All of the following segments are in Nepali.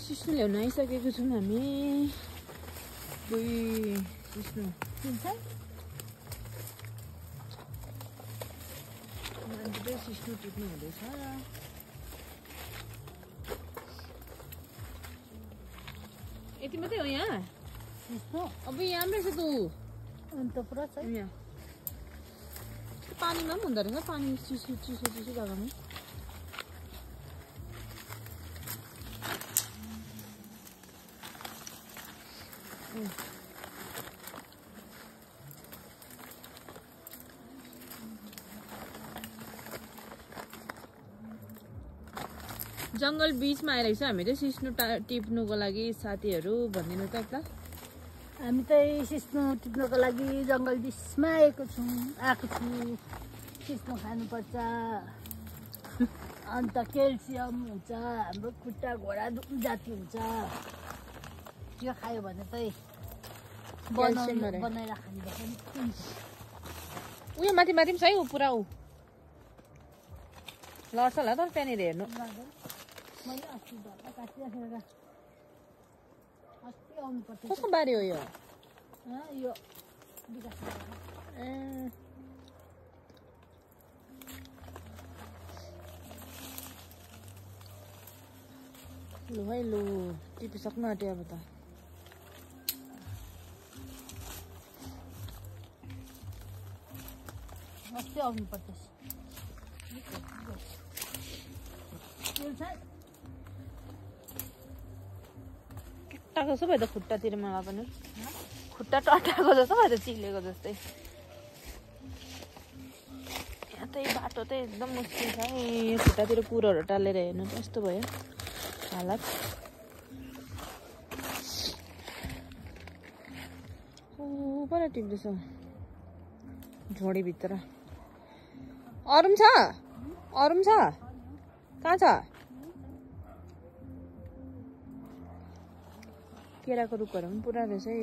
सिस्नु ल्याउन आइसकेको छौँ हामी। सिस्नु मान्छे सिस्नु टिप्नु हुँदैछ। यति मात्रै हो यहाँ सिस्नु? अब यहाँ रहेछ त अन्त पुरा छ यहाँ। पानीमा पनि हुँदो रहेछ, पानी चिसो चिसो चिसो जग्गामा। जङ्गल बिचमा आइरहेको छ हामी चाहिँ सिस्नु टिप्नुको लागि। साथीहरू भनिदिनु त एकता। हामी चाहिँ सिस्नु टिप्नुको लागि जङ्गल बिचमा आएको छु। सिस्नु खानुपर्छ, अन्त क्याल्सियम हुन्छ, हाम्रो खुट्टा घोडा जाति हुन्छ। त्यो खायो भने चाहिँ बनाएर खानुपर्छ। उयो माथि माथि पनि छ है, ऊ पुरा ऊ लड्छ होला तर त्यहाँनिर हेर्नु। मैले अस्ति ढल्का काटिराखेर अस्ति आउनुपर्छ। कसको बारी हो यो? यो विकास लु है लु टिपिसक्नु आँट्यो अब त। अस्ति आउनुपर्छ। टट्टाको जस्तो भयो त खुट्टातिर मलाई पनि। खुट्टा टट्टाको जस्तो भयो त चिलेको जस्तै। यहाँ त बाटो त एकदम मुस्किल छ है, खुट्टातिर कुरोहरू टालेर हेर्नु कस्तो भयो हालत। ऊपर टिप्दैछ झोडीभित्र। अरू पनि छ? अरू पनि छ? कहाँ छ? केराको रुखहरू पनि पुरा रहेछ है।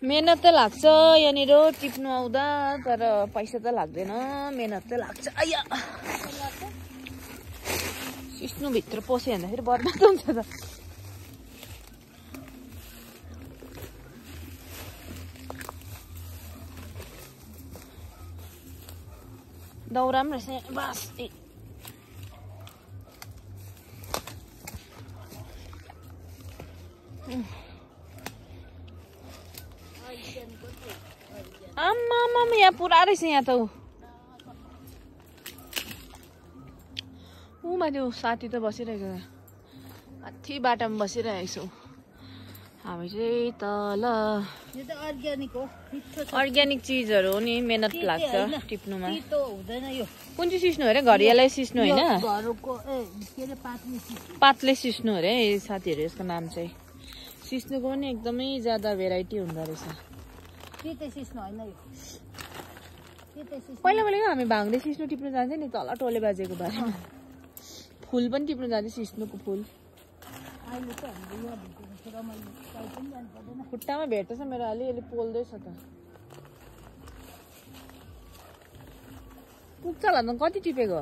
मेहनत त लाग्छ यहाँनिर टिप्नु आउँदा, तर पैसा त लाग्दैन, मेहनत त लाग्छ। आया सिस्नु भित्र पस्यो भन्दाखेरि बर्बाद हुन्छ त। दाउरा पनि रहेछ बास। आम्मा यहाँ पुरा रहेछ यहाँ त। ऊ माथि साथी त बसिरहेको छ, माथि बाटामा बसिरहेको छु। हामी चाहिँ तल। अर्ग्यानिक चिजहरू हो नि, मेहनत लाग्छ टिप्नुमा। कुन चाहिँ सिस्नु अरे? घरियालाई सिस्नु होइन, पातले सिस्नु अरे साथीहरू। यसको नाम चाहिँ सिस्नुको पनि एकदमै ज्यादा भेराइटी हुँदो रहेछ। पहिला पहिला हामी भाङ्दे सिस्नु टिप्नु जान्थ्यो नि तल टोले बाजेको बारेमा। फुल पनि टिप्नु जान्थ्यो, सिस्नुको फुल। खुट्टामा भेट्दैछ मेरो, अलिअलि पोल्दैछ त। पुग्छ होला त, कति टिपेको?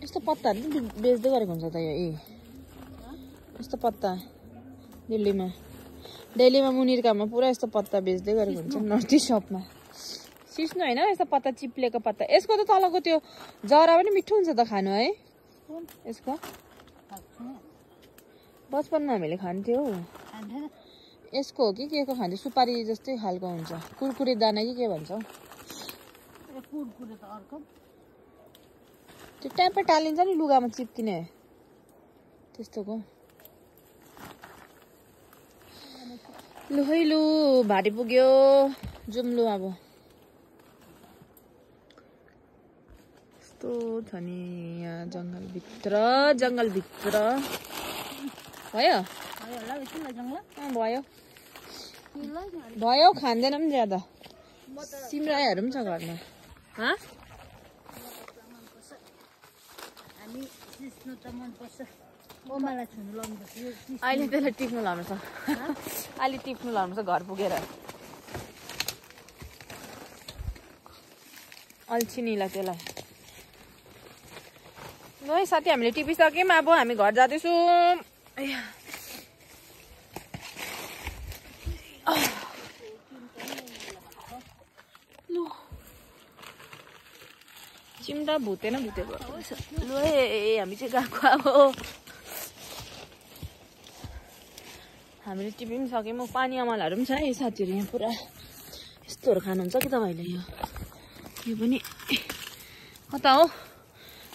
यस्तो पत्ताहरू पनि बेच्दै गरेको हुन्छ त यो। यस्तो पत्ता दिल्लीमा मुनिरकामा पुरा यस्तो पत्ता बेच्दै गरेको हुन्छ नर्थ इस्ट सपमा। सिस्नु होइन, यस्तो पत्ता चिप्लेको पत्ता। यसको त तलको त्यो जरा पनि मिठो हुन्छ त खानु है। यसको बचपनमा हामीले खान्थ्यौ। यसको हो कि के को खान्थ्यो? सुपारी जस्तै खालको हुन्छ, कुरकुरे दाना कि के भन्छौ? त्यो ट्यापै टालिन्छ नि लुगामा चिप्किने त्यस्तोको। लु है लु भारी पुग्यो, जाउँ लु अब। यस्तो छ नि यहाँ जङ्गलभित्र भयो। भयो खाँदैन पनि ज्यादा। सिमरायोहरू पनि छ घरमा। अहिले त्यसलाई टिप्नु लाउनु छ, अहिले टिप्नु लाउनु छ घर पुगेर। अल्छिनीलाई त्यसलाई ल है साथी हामीले टिपिसक्यौँ अब हामी घर जाँदैछौँ चिम्टा भुतेन भुतेको ल है हामी चाहिँ गएको अब हामीले टिपी पनि सक्यौँ पानी अमलाहरू पनि छ है साथीहरू यहाँ पुरा यस्तोहरू खानुहुन्छ कि तपाईँले यो पनि कता हो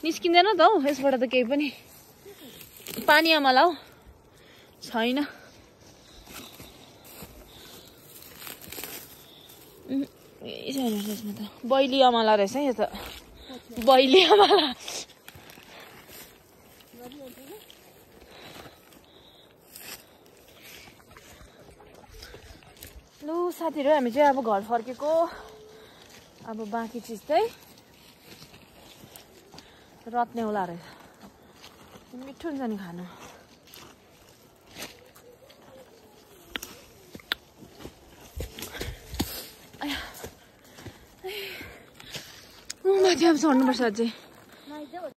निस्किँदैन त हौ यसबाट त केही पनि पानी अमला हो छैन छैन त्यसमा त बैली अमला रहेछ है यो त बैली अमला लु साथीहरू हामी चाहिँ अब घर फर्केको अब बाँकी चिज चाहिँ रत्नेउला रहेछ मिठो हुन्छ नि खानु माथि अब चढ्नुपर्छ अझै